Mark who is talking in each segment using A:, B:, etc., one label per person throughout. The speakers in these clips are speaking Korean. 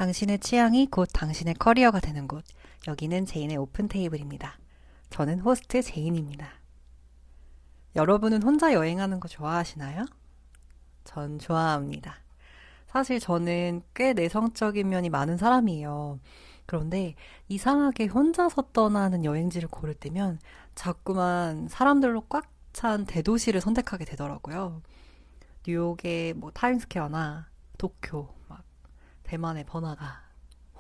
A: 당신의 취향이 곧 당신의 커리어가 되는 곳. 여기는 제인의 오픈 테이블입니다. 저는 호스트 제인입니다. 여러분은 혼자 여행하는 거 좋아하시나요? 전 좋아합니다. 사실 저는 꽤 내성적인 면이 많은 사람이에요. 그런데 이상하게 혼자서 떠나는 여행지를 고를 때면 자꾸만 사람들로 꽉 찬 대도시를 선택하게 되더라고요. 뉴욕의 뭐 타임스퀘어나 도쿄, 막 대만의 번화가,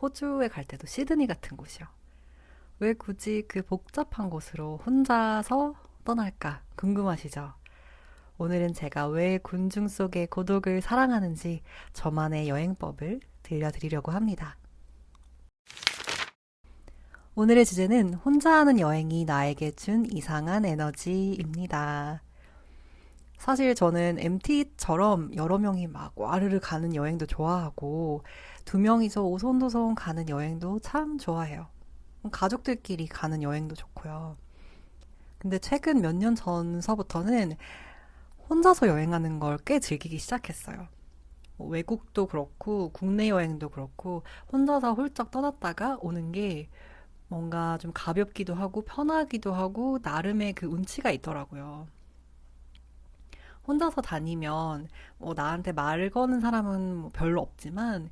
A: 호주에 갈 때도 시드니 같은 곳이요. 왜 굳이 그 복잡한 곳으로 혼자서 떠날까 궁금하시죠? 오늘은 제가 왜 군중 속의 고독을 사랑하는지 저만의 여행법을 들려드리려고 합니다. 오늘의 주제는 혼자 하는 여행이 나에게 준 이상한 에너지입니다. 사실 저는 MT처럼 여러 명이 막 와르르 가는 여행도 좋아하고 두 명이서 오손도손 가는 여행도 참 좋아해요. 가족들끼리 가는 여행도 좋고요. 근데 최근 몇 년 전서부터는 혼자서 여행하는 걸 꽤 즐기기 시작했어요. 뭐 외국도 그렇고 국내 여행도 그렇고 혼자서 훌쩍 떠났다가 오는 게 뭔가 좀 가볍기도 하고 편하기도 하고 나름의 그 운치가 있더라고요. 혼자서 다니면 뭐 나한테 말을 거는 사람은 뭐 별로 없지만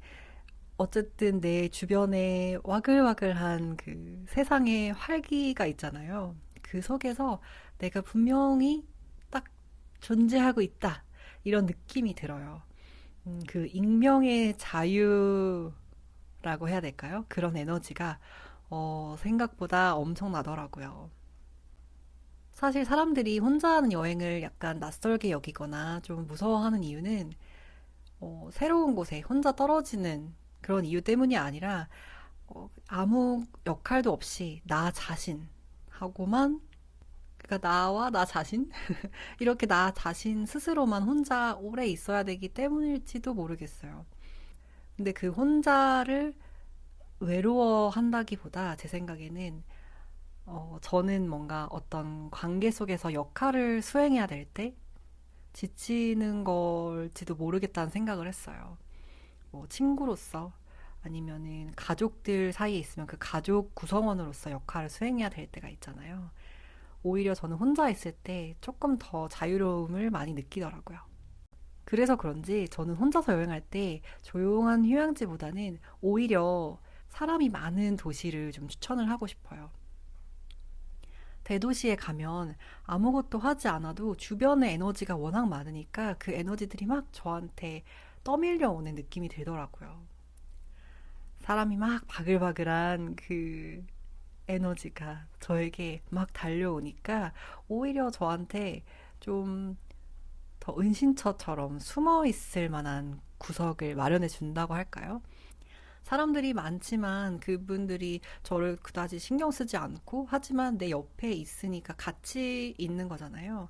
A: 어쨌든 내 주변에 와글와글한 그 세상의 활기가 있잖아요. 그 속에서 내가 분명히 딱 존재하고 있다. 이런 느낌이 들어요. 그 익명의 자유라고 해야 될까요? 그런 에너지가 생각보다 엄청나더라고요. 사실 사람들이 혼자 하는 여행을 약간 낯설게 여기거나 좀 무서워하는 이유는 새로운 곳에 혼자 떨어지는 그런 이유 때문이 아니라 아무 역할도 없이 나 자신하고만 그러니까 나와 나 자신 이렇게 나 자신 스스로만 혼자 오래 있어야 되기 때문일지도 모르겠어요. 근데 그 혼자를 외로워한다기보다 제 생각에는 저는 뭔가 어떤 관계 속에서 역할을 수행해야 될 때 지치는 걸지도 모르겠다는 생각을 했어요. 뭐 친구로서 아니면은 가족들 사이에 있으면 그 가족 구성원으로서 역할을 수행해야 될 때가 있잖아요. 오히려 저는 혼자 있을 때 조금 더 자유로움을 많이 느끼더라고요. 그래서 그런지 저는 혼자서 여행할 때 조용한 휴양지보다는 오히려 사람이 많은 도시를 좀 추천을 하고 싶어요. 대도시에 가면 아무것도 하지 않아도 주변에 에너지가 워낙 많으니까 그 에너지들이 막 저한테 떠밀려 오는 느낌이 들더라고요. 사람이 막 바글바글한 그 에너지가 저에게 막 달려오니까 오히려 저한테 좀 더 은신처처럼 숨어 있을 만한 구석을 마련해 준다고 할까요? 사람들이 많지만 그분들이 저를 그다지 신경 쓰지 않고 하지만 내 옆에 있으니까 같이 있는 거잖아요.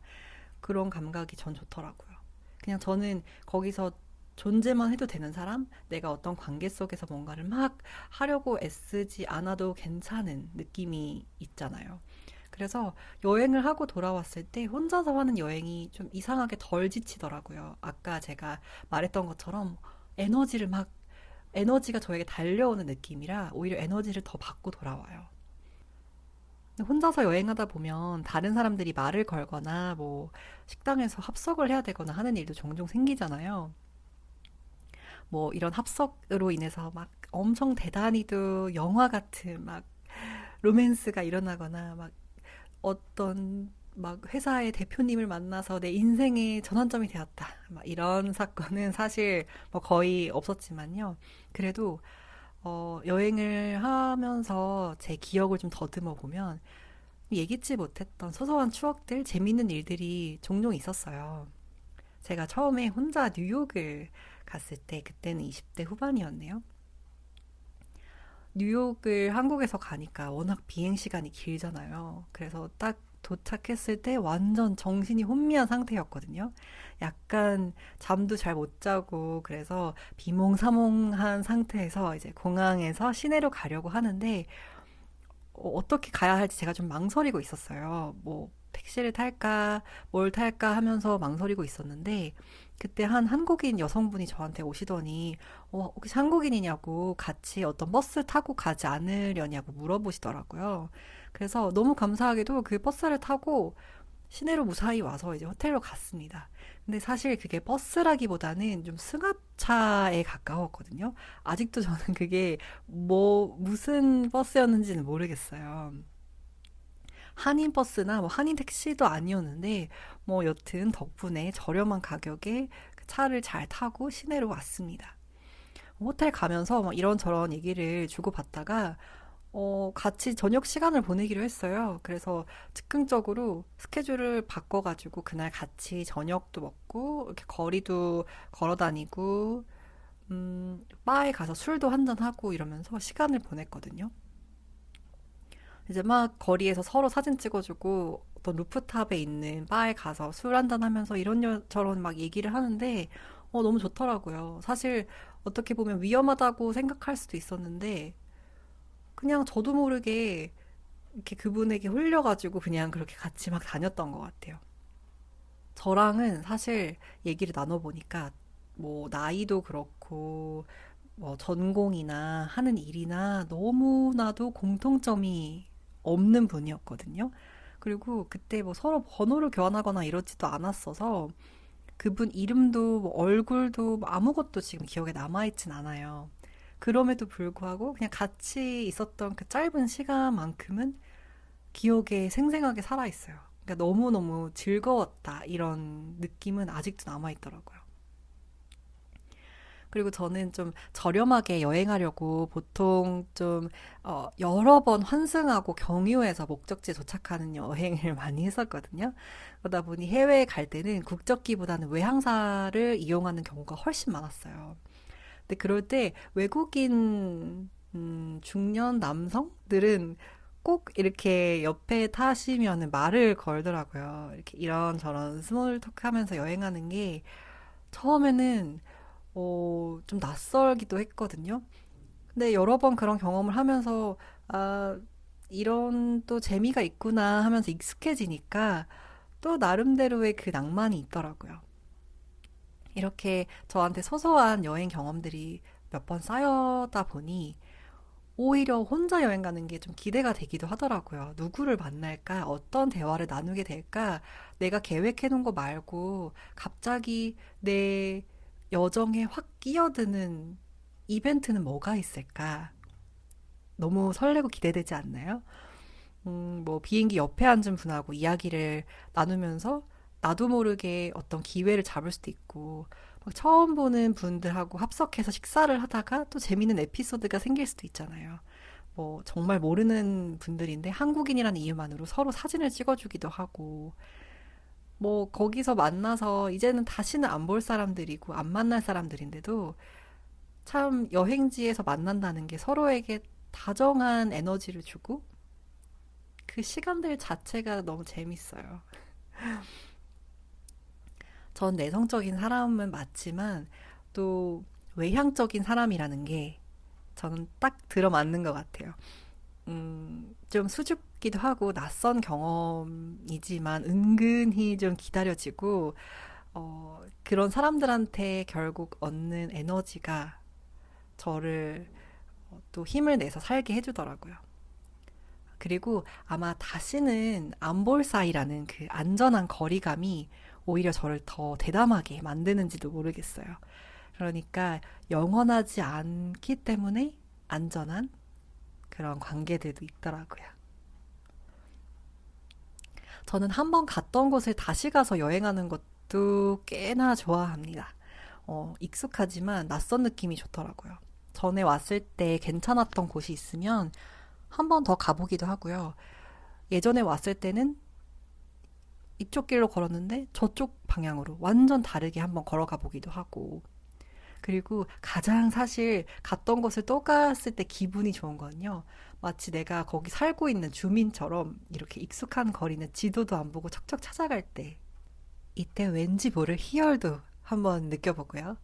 A: 그런 감각이 전 좋더라고요. 그냥 저는 거기서 존재만 해도 되는 사람, 내가 어떤 관계 속에서 뭔가를 막 하려고 애쓰지 않아도 괜찮은 느낌이 있잖아요. 그래서 여행을 하고 돌아왔을 때 혼자서 하는 여행이 좀 이상하게 덜 지치더라고요. 아까 제가 말했던 것처럼 에너지를 막 에너지가 저에게 달려오는 느낌이라 오히려 에너지를 더 받고 돌아와요. 혼자서 여행하다 보면 다른 사람들이 말을 걸거나 뭐 식당에서 합석을 해야 되거나 하는 일도 종종 생기잖아요. 뭐 이런 합석으로 인해서 막 엄청 대단히도 영화 같은 막 로맨스가 일어나거나 막 어떤 막 회사의 대표님을 만나서 내 인생의 전환점이 되었다. 막 이런 사건은 사실 뭐 거의 없었지만요. 그래도 여행을 하면서 제 기억을 좀 더듬어 보면 예기치 못했던 소소한 추억들, 재밌는 일들이 종종 있었어요. 제가 처음에 혼자 뉴욕을 갔을 때 그때는 20대 후반이었네요. 뉴욕을 한국에서 가니까 워낙 비행 시간이 길잖아요. 그래서 딱 도착했을 때 완전 정신이 혼미한 상태였거든요. 약간 잠도 잘 못 자고 그래서 비몽사몽한 상태에서 이제 공항에서 시내로 가려고 하는데 어떻게 가야 할지 제가 좀 망설이고 있었어요. 뭐 택시를 탈까, 뭘 탈까 하면서 망설이고 있었는데 그때 한 한국인 여성분이 저한테 오시더니 혹시 한국인이냐고 같이 어떤 버스 타고 가지 않으려냐고 물어보시더라고요. 그래서 너무 감사하게도 그 버스를 타고 시내로 무사히 와서 이제 호텔로 갔습니다. 근데 사실 그게 버스라기보다는 좀 승합차에 가까웠거든요. 아직도 저는 그게 무슨 버스였는지는 모르겠어요. 한인 버스나 뭐 한인 택시도 아니었는데, 뭐 여튼 덕분에 저렴한 가격에 그 차를 잘 타고 시내로 왔습니다. 호텔 가면서 막 이런저런 얘기를 주고받다가 같이 저녁 시간을 보내기로 했어요. 그래서 즉흥적으로 스케줄을 바꿔가지고 그날 같이 저녁도 먹고, 이렇게 거리도 걸어 다니고, 바에 가서 술도 한잔하고 이러면서 시간을 보냈거든요. 이제 막 거리에서 서로 사진 찍어주고, 어떤 루프탑에 있는 바에 가서 술 한잔하면서 이런저런 막 얘기를 하는데, 너무 좋더라고요. 사실 어떻게 보면 위험하다고 생각할 수도 있었는데, 그냥 저도 모르게 이렇게 그분에게 홀려가지고 그냥 그렇게 같이 막 다녔던 것 같아요. 저랑은 사실 얘기를 나눠보니까 뭐 나이도 그렇고 뭐 전공이나 하는 일이나 너무나도 공통점이 없는 분이었거든요. 그리고 그때 뭐 서로 번호를 교환하거나 이러지도 않았어서 그분 이름도 뭐 얼굴도 뭐 아무것도 지금 기억에 남아있진 않아요. 그럼에도 불구하고 그냥 같이 있었던 그 짧은 시간만큼은 기억에 생생하게 살아있어요. 그러니까 너무너무 즐거웠다. 이런 느낌은 아직도 남아있더라고요. 그리고 저는 좀 저렴하게 여행하려고 보통 좀 여러 번 환승하고 경유해서 목적지에 도착하는 여행을 많이 했었거든요. 그러다 보니 해외에 갈 때는 국적기보다는 외항사를 이용하는 경우가 훨씬 많았어요. 근데 그럴 때 외국인 중년 남성들은 꼭 이렇게 옆에 타시면 말을 걸더라고요. 이렇게 이런저런 스몰 토크 하면서 여행하는 게 처음에는 좀 낯설기도 했거든요. 근데 여러 번 그런 경험을 하면서 아, 이런 또 재미가 있구나 하면서 익숙해지니까 또 나름대로의 그 낭만이 있더라고요. 이렇게 저한테 소소한 여행 경험들이 몇 번 쌓여다 보니 오히려 혼자 여행 가는 게 좀 기대가 되기도 하더라고요. 누구를 만날까? 어떤 대화를 나누게 될까? 내가 계획해 놓은 거 말고 갑자기 내 여정에 확 끼어드는 이벤트는 뭐가 있을까? 너무 설레고 기대되지 않나요? 뭐 비행기 옆에 앉은 분하고 이야기를 나누면서 나도 모르게 어떤 기회를 잡을 수도 있고 막 처음 보는 분들하고 합석해서 식사를 하다가 또 재밌는 에피소드가 생길 수도 있잖아요. 뭐 정말 모르는 분들인데 한국인이라는 이유만으로 서로 사진을 찍어주기도 하고 뭐 거기서 만나서 이제는 다시는 안 볼 사람들이고 안 만날 사람들인데도 참 여행지에서 만난다는 게 서로에게 다정한 에너지를 주고 그 시간들 자체가 너무 재밌어요. 전 내성적인 사람은 맞지만 또 외향적인 사람이라는 게 저는 딱 들어맞는 것 같아요. 좀 수줍기도 하고 낯선 경험이지만 은근히 좀 기다려지고 그런 사람들한테 결국 얻는 에너지가 저를 또 힘을 내서 살게 해주더라고요. 그리고 아마 다시는 안 볼 사이라는 그 안전한 거리감이 오히려 저를 더 대담하게 만드는지도 모르겠어요. 그러니까 영원하지 않기 때문에 안전한 그런 관계들도 있더라고요. 저는 한번 갔던 곳을 다시 가서 여행하는 것도 꽤나 좋아합니다. 익숙하지만 낯선 느낌이 좋더라고요. 전에 왔을 때 괜찮았던 곳이 있으면 한 번 더 가보기도 하고요. 예전에 왔을 때는 이쪽 길로 걸었는데 저쪽 방향으로 완전 다르게 한번 걸어가 보기도 하고. 그리고 가장 사실 갔던 곳을 또 갔을 때 기분이 좋은 건요. 마치 내가 거기 살고 있는 주민처럼 이렇게 익숙한 거리는 지도도 안 보고 척척 찾아갈 때 이때 왠지 모를 희열도 한번 느껴보고요.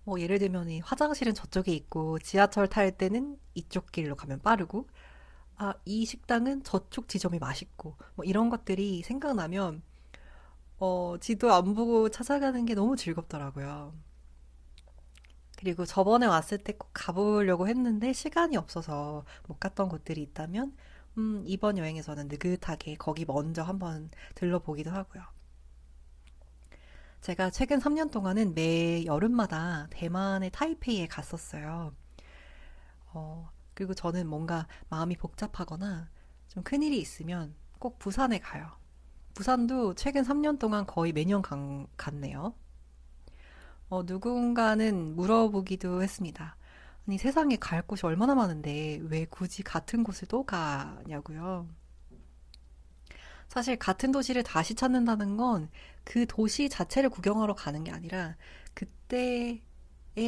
A: 뭐 예를 들면 이 화장실은 저쪽에 있고 지하철 탈 때는 이쪽 길로 가면 빠르고 아, 이 식당은 저쪽 지점이 맛있고, 뭐 이런 것들이 생각나면, 지도 안 보고 찾아가는 게 너무 즐겁더라고요. 그리고 저번에 왔을 때 꼭 가보려고 했는데 시간이 없어서 못 갔던 곳들이 있다면, 이번 여행에서는 느긋하게 거기 먼저 한번 들러보기도 하고요. 제가 최근 3년 동안은 매 여름마다 대만의 타이페이에 갔었어요. 그리고 저는 뭔가 마음이 복잡하거나 좀 큰일이 있으면 꼭 부산에 가요. 부산도 최근 3년 동안 거의 매년 갔네요. 누군가는 물어보기도 했습니다. 아니, 세상에 갈 곳이 얼마나 많은데 왜 굳이 같은 곳을 또 가냐고요. 사실 같은 도시를 다시 찾는다는 건 그 도시 자체를 구경하러 가는 게 아니라 그때의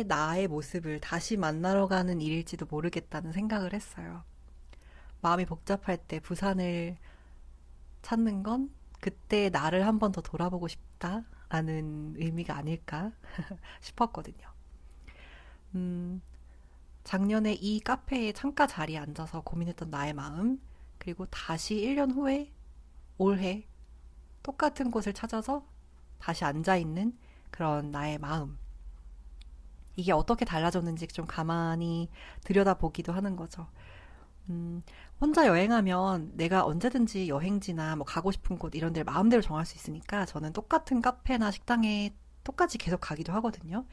A: 나의 모습을 다시 만나러 가는 일일지도 모르겠다는 생각을 했어요. 마음이 복잡할 때 부산을 찾는 건 그때 나를 한 번 더 돌아보고 싶다라는 의미가 아닐까 싶었거든요. 음, 작년에 이 카페의 창가 자리에 앉아서 고민했던 나의 마음, 그리고 다시 1년 후에 올해 똑같은 곳을 찾아서 다시 앉아있는 그런 나의 마음. 이게 어떻게 달라졌는지 좀 가만히 들여다보기도 하는 거죠. 음, 혼자 여행하면 내가 언제든지 여행지나 뭐 가고 싶은 곳 이런 데를 마음대로 정할 수 있으니까 저는 똑같은 카페나 식당에 똑같이 계속 가기도 하거든요.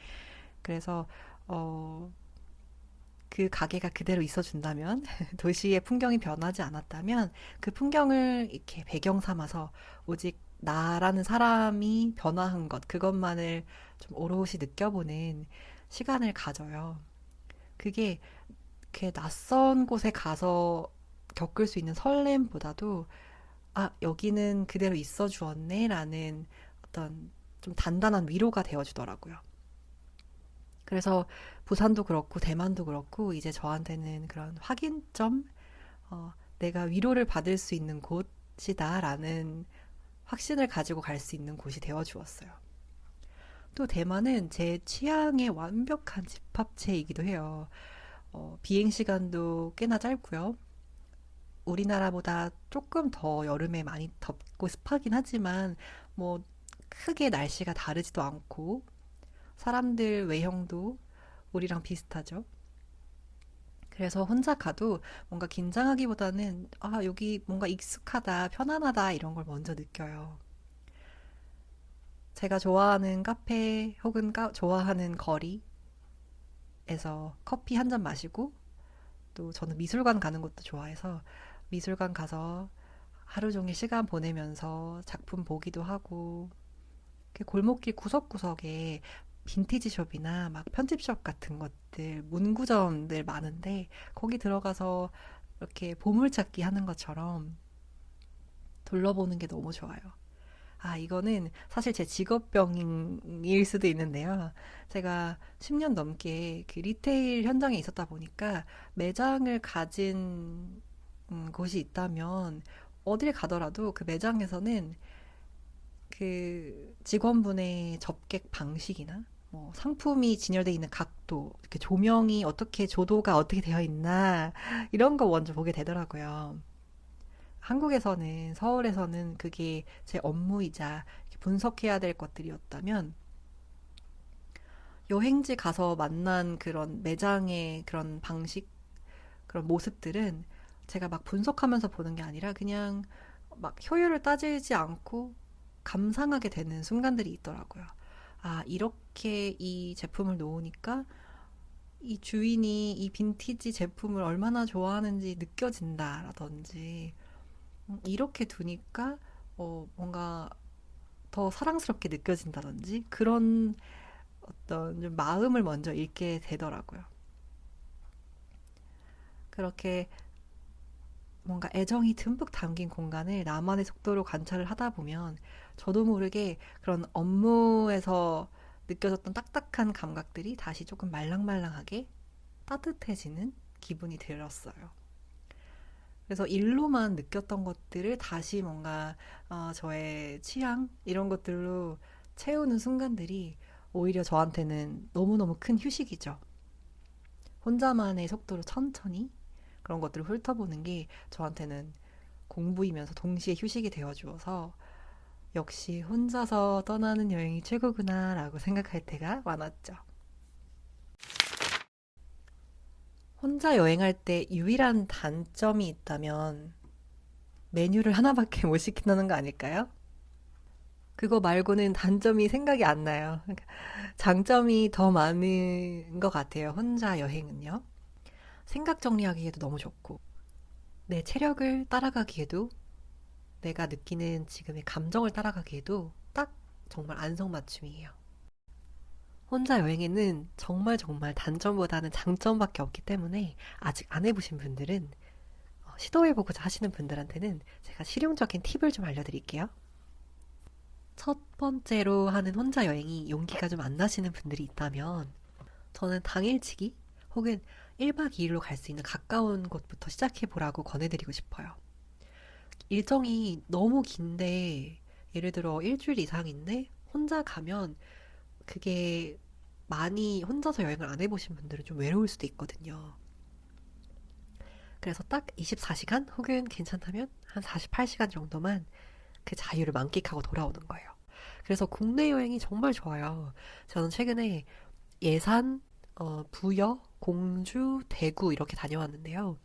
A: 그래서, 어, 그 가게가 그대로 있어준다면, 도시의 풍경이 변하지 않았다면, 그 풍경을 이렇게 배경 삼아서 오직 나라는 사람이 변화한 것, 그것만을 좀 오롯이 느껴보는 시간을 가져요. 그게 이렇게 낯선 곳에 가서 겪을 수 있는 설렘보다도, 아, 여기는 그대로 있어 주었네, 라는 어떤 좀 단단한 위로가 되어주더라고요. 그래서 부산도 그렇고 대만도 그렇고 이제 저한테는 그런 확인점, 내가 위로를 받을 수 있는 곳이다라는 확신을 가지고 갈 수 있는 곳이 되어 주었어요. 또 대만은 제 취향의 완벽한 집합체이기도 해요. 비행 시간도 꽤나 짧고요. 우리나라보다 조금 더 여름에 많이 덥고 습하긴 하지만 뭐 크게 날씨가 다르지도 않고 사람들 외형도 우리랑 비슷하죠. 그래서 혼자 가도 뭔가 긴장하기보다는 아, 여기 뭔가 익숙하다, 편안하다 이런 걸 먼저 느껴요. 제가 좋아하는 카페 혹은 좋아하는 거리에서 커피 한 잔 마시고 또 저는 미술관 가는 것도 좋아해서 미술관 가서 하루 종일 시간 보내면서 작품 보기도 하고 골목길 구석구석에 빈티지 숍이나 막 편집숍 같은 것들, 문구점들 많은데 거기 들어가서 이렇게 보물찾기 하는 것처럼 둘러보는 게 너무 좋아요. 아, 이거는 사실 제 직업병일 수도 있는데요. 제가 10년 넘게 그 리테일 현장에 있었다 보니까 매장을 가진 곳이 있다면 어딜 가더라도 그 매장에서는 그 직원분의 접객 방식이나 뭐 상품이 진열되어 있는 각도, 이렇게 조명이 어떻게 조도가 어떻게 되어 있나 이런 거 먼저 보게 되더라고요. 한국에서는 서울에서는 그게 제 업무이자 분석해야 될 것들이었다면 여행지 가서 만난 그런 매장의 그런 방식, 그런 모습들은 제가 막 분석하면서 보는 게 아니라 그냥 막 효율을 따지지 않고 감상하게 되는 순간들이 있더라고요. 아, 이렇게 이 제품을 놓으니까 이 주인이 이 빈티지 제품을 얼마나 좋아하는지 느껴진다라든지, 이렇게 두니까 뭔가 더 사랑스럽게 느껴진다든지, 그런 어떤 좀 마음을 먼저 읽게 되더라고요. 그렇게 뭔가 애정이 듬뿍 담긴 공간을 나만의 속도로 관찰을 하다 보면 저도 모르게 그런 업무에서 느껴졌던 딱딱한 감각들이 다시 조금 말랑말랑하게 따뜻해지는 기분이 들었어요. 그래서 일로만 느꼈던 것들을 다시 뭔가 저의 취향 이런 것들로 채우는 순간들이 오히려 저한테는 너무너무 큰 휴식이죠. 혼자만의 속도로 천천히 그런 것들을 훑어보는 게 저한테는 공부이면서 동시에 휴식이 되어 주어서 역시 혼자서 떠나는 여행이 최고구나 라고 생각할 때가 많았죠. 혼자 여행할 때 유일한 단점이 있다면 메뉴를 하나밖에 못 시킨다는 거 아닐까요? 그거 말고는 단점이 생각이 안 나요. 그러니까 장점이 더 많은 것 같아요. 혼자 여행은요. 생각 정리하기에도 너무 좋고, 내 체력을 따라가기에도, 내가 느끼는 지금의 감정을 따라가기에도 딱 정말 안성맞춤이에요. 혼자 여행에는 정말 정말 단점보다는 장점밖에 없기 때문에 아직 안 해보신 분들은 시도해보고자 하시는 분들한테는 제가 실용적인 팁을 좀 알려드릴게요. 첫 번째로 하는 혼자 여행이 용기가 좀 안 나시는 분들이 있다면 저는 당일치기 혹은 1박 2일로 갈 수 있는 가까운 곳부터 시작해보라고 권해드리고 싶어요. 일정이 너무 긴데 예를 들어 일주일 이상인데 혼자 가면 그게 많이 혼자서 여행을 안 해보신 분들은 좀 외로울 수도 있거든요. 그래서 딱 24시간 혹은 괜찮다면 한 48시간 정도만 그 자유를 만끽하고 돌아오는 거예요. 그래서 국내 여행이 정말 좋아요. 저는 최근에 예산, 부여, 공주, 대구 이렇게 다녀왔는데요.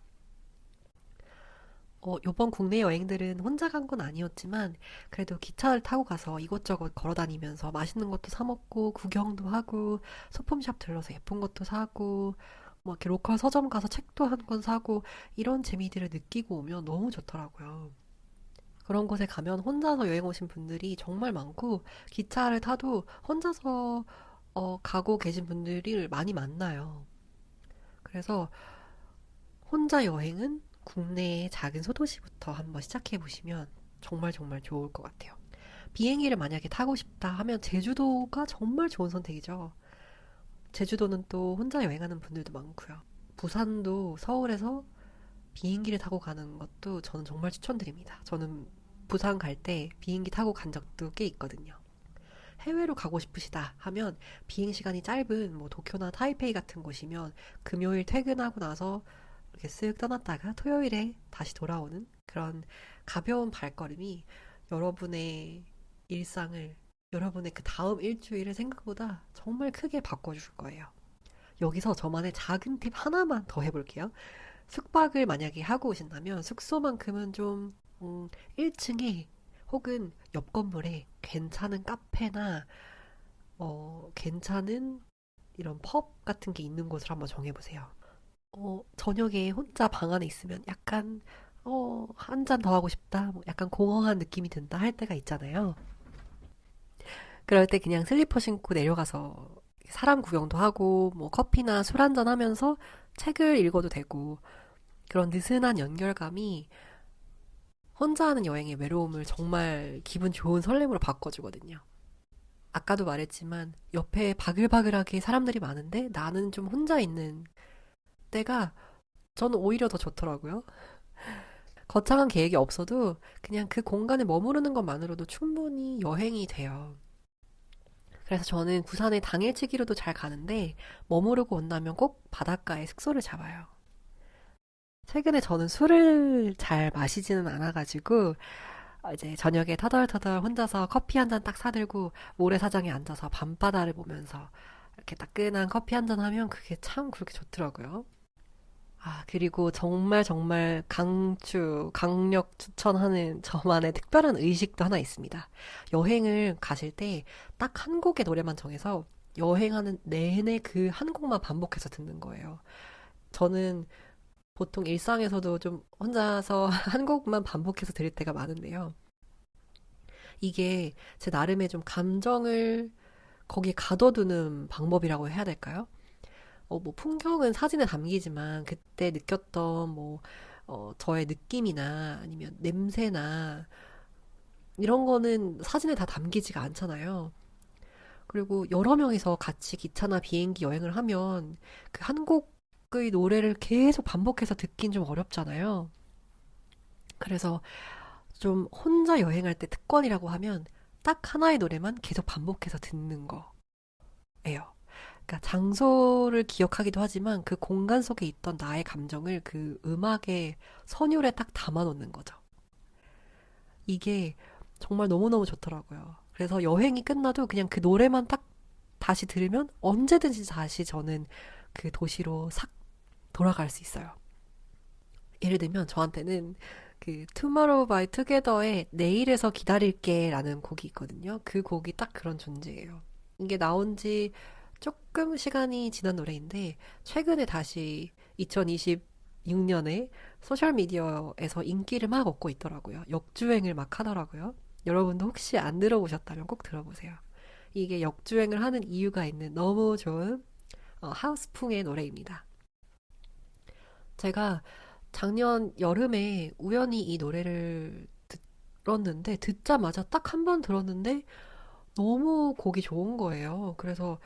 A: 요번 국내 여행들은 혼자 간 건 아니었지만 그래도 기차를 타고 가서 이곳저곳 걸어 다니면서 맛있는 것도 사 먹고 구경도 하고 소품샵 들러서 예쁜 것도 사고 뭐 이렇게 로컬 서점 가서 책도 한 권 사고 이런 재미들을 느끼고 오면 너무 좋더라고요. 그런 곳에 가면 혼자서 여행 오신 분들이 정말 많고 기차를 타도 혼자서 가고 계신 분들이 많이 만나요. 그래서 혼자 여행은 국내의 작은 소도시부터 한번 시작해 보시면 정말 정말 좋을 것 같아요. 비행기를 만약에 타고 싶다 하면 제주도가 정말 좋은 선택이죠. 제주도는 또 혼자 여행하는 분들도 많고요. 부산도 서울에서 비행기를 타고 가는 것도 저는 정말 추천드립니다. 저는 부산 갈 때 비행기 타고 간 적도 꽤 있거든요. 해외로 가고 싶으시다 하면 비행 시간이 짧은 뭐 도쿄나 타이페이 같은 곳이면 금요일 퇴근하고 나서 이렇게 쓱 떠났다가 토요일에 다시 돌아오는 그런 가벼운 발걸음이 여러분의 일상을, 여러분의 그 다음 일주일을 생각보다 정말 크게 바꿔줄 거예요. 여기서 저만의 작은 팁 하나만 더 해볼게요. 숙박을 만약에 하고 오신다면 숙소만큼은 좀 1층에 혹은 옆 건물에 괜찮은 카페나 괜찮은 이런 펍 같은 게 있는 곳을 한번 정해보세요. 저녁에 혼자 방 안에 있으면 약간 한 잔 더 하고 싶다, 뭐 약간 공허한 느낌이 든다 할 때가 있잖아요. 그럴 때 그냥 슬리퍼 신고 내려가서 사람 구경도 하고 뭐 커피나 술 한잔 하면서 책을 읽어도 되고 그런 느슨한 연결감이 혼자 하는 여행의 외로움을 정말 기분 좋은 설렘으로 바꿔주거든요. 아까도 말했지만 옆에 바글바글하게 사람들이 많은데 나는 좀 혼자 있는 때가 저는 오히려 더 좋더라고요. 거창한 계획이 없어도 그냥 그 공간에 머무르는 것만으로도 충분히 여행이 돼요. 그래서 저는 부산에 당일치기로도 잘 가는데 머무르고 온다면 꼭 바닷가에 숙소를 잡아요. 최근에 저는 술을 잘 마시지는 않아가지고 이제 저녁에 터덜터덜 혼자서 커피 한 잔 딱 사들고 모래사장에 앉아서 밤바다를 보면서 이렇게 따끈한 커피 한 잔 하면 그게 참 그렇게 좋더라고요. 아, 그리고 정말 정말 강력 추천하는 저만의 특별한 의식도 하나 있습니다. 여행을 가실 때 딱 한 곡의 노래만 정해서 여행하는 내내 그 한 곡만 반복해서 듣는 거예요. 저는 보통 일상에서도 좀 혼자서 한 곡만 반복해서 들을 때가 많은데요. 이게 제 나름의 좀 감정을 거기에 가둬두는 방법이라고 해야 될까요? 뭐 풍경은 사진에 담기지만 그때 느꼈던 뭐 저의 느낌이나 아니면 냄새나 이런 거는 사진에 다 담기지가 않잖아요. 그리고 여러 명이서 같이 기차나 비행기 여행을 하면 그 한 곡의 노래를 계속 반복해서 듣긴 좀 어렵잖아요. 그래서 좀 혼자 여행할 때 특권이라고 하면 딱 하나의 노래만 계속 반복해서 듣는 거예요. 그러니까 장소를 기억하기도 하지만 그 공간 속에 있던 나의 감정을 그 음악의 선율에 딱 담아놓는 거죠. 이게 정말 너무너무 좋더라고요. 그래서 여행이 끝나도 그냥 그 노래만 딱 다시 들으면 언제든지 다시 저는 그 도시로 싹 돌아갈 수 있어요. 예를 들면 저한테는 그 Tomorrow by Together의 내일에서 기다릴게 라는 곡이 있거든요. 그 곡이 딱 그런 존재예요. 이게 나온 지 조금 시간이 지난 노래인데 최근에 다시 2026년에 소셜미디어에서 인기를 막 얻고 있더라고요. 역주행을 막 하더라고요. 여러분도 혹시 안 들어보셨다면 꼭 들어보세요. 이게 역주행을 하는 이유가 있는 너무 좋은 하우스풍의 노래입니다. 제가 작년 여름에 우연히 이 노래를 들었는데 듣자마자 딱 한 번 들었는데 너무 곡이 좋은 거예요. 그래서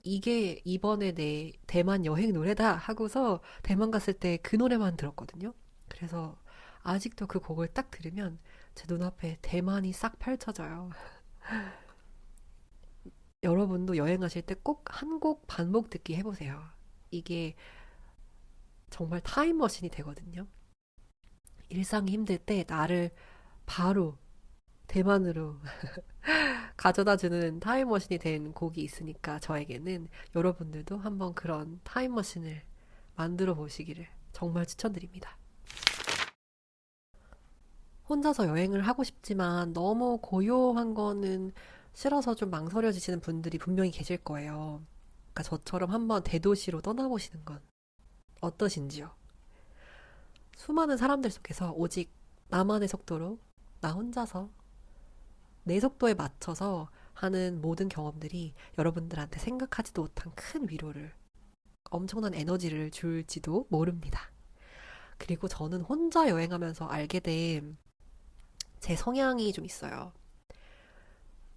A: 이게 이번에 내 대만 여행 노래다 하고서 대만 갔을 때 그 노래만 들었거든요. 그래서 아직도 그 곡을 딱 들으면 제 눈앞에 대만이 싹 펼쳐져요. 여러분도 여행하실 때 꼭 한 곡 반복 듣기 해보세요. 이게 정말 타임머신이 되거든요. 일상이 힘들 때 나를 바로 대만으로 가져다 주는 타임머신이 된 곡이 있으니까 저에게는 여러분들도 한번 그런 타임머신을 만들어 보시기를 정말 추천드립니다. 혼자서 여행을 하고 싶지만 너무 고요한 거는 싫어서 좀 망설여지시는 분들이 분명히 계실 거예요. 그러니까 저처럼 한번 대도시로 떠나보시는 건 어떠신지요? 수많은 사람들 속에서 오직 나만의 속도로 나 혼자서 내 속도에 맞춰서 하는 모든 경험들이 여러분들한테 생각하지도 못한 큰 위로를, 엄청난 에너지를 줄지도 모릅니다. 그리고 저는 혼자 여행하면서 알게 된 제 성향이 좀 있어요.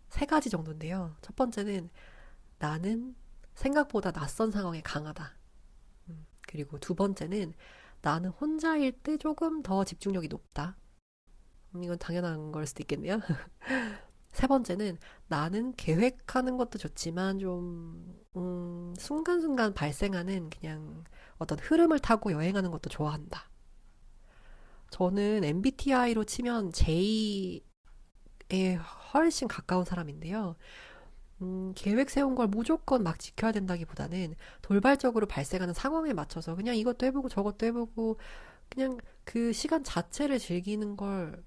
A: 세 가지 정도인데요. 첫 번째는 나는 생각보다 낯선 상황에 강하다. 그리고 두 번째는 나는 혼자일 때 조금 더 집중력이 높다. 이건 당연한 걸 수도 있겠네요. 세 번째는 나는 계획하는 것도 좋지만 좀 순간순간 발생하는 그냥 어떤 흐름을 타고 여행하는 것도 좋아한다. 저는 MBTI로 치면 J에 훨씬 가까운 사람인데요. 계획 세운 걸 무조건 막 지켜야 된다기보다는 돌발적으로 발생하는 상황에 맞춰서 그냥 이것도 해보고 저것도 해보고 그냥 그 시간 자체를 즐기는 걸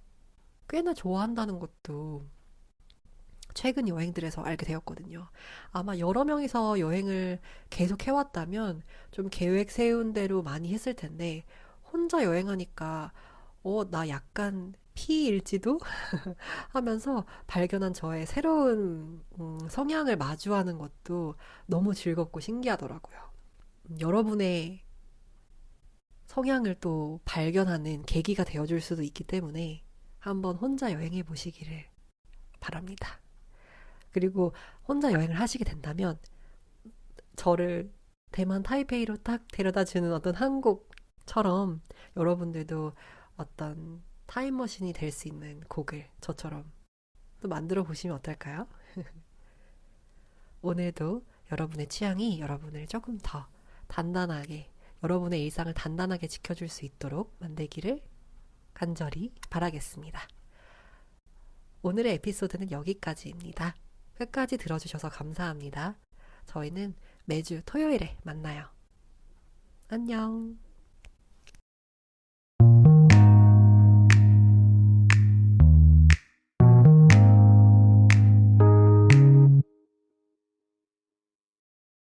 A: 꽤나 좋아한다는 것도 최근 여행들에서 알게 되었거든요. 아마 여러 명이서 여행을 계속 해왔다면 좀 계획 세운 대로 많이 했을 텐데 혼자 여행하니까 나 약간 P일지도 하면서 발견한 저의 새로운 성향을 마주하는 것도 너무 즐겁고 신기하더라고요. 여러분의 성향을 또 발견하는 계기가 되어줄 수도 있기 때문에 한번 혼자 여행해 보시기를 바랍니다. 그리고 혼자 여행을 하시게 된다면 저를 대만 타이페이로 딱 데려다 주는 어떤 한국처럼 여러분들도 어떤 타임머신이 될 수 있는 곡을 저처럼 또 만들어 보시면 어떨까요? 오늘도 여러분의 취향이 여러분을 조금 더 단단하게, 여러분의 일상을 단단하게 지켜줄 수 있도록 만들기를 간절히 바라겠습니다. 오늘의 에피소드는 여기까지입니다. 끝까지 들어주셔서 감사합니다. 저희는 매주 토요일에 만나요. 안녕.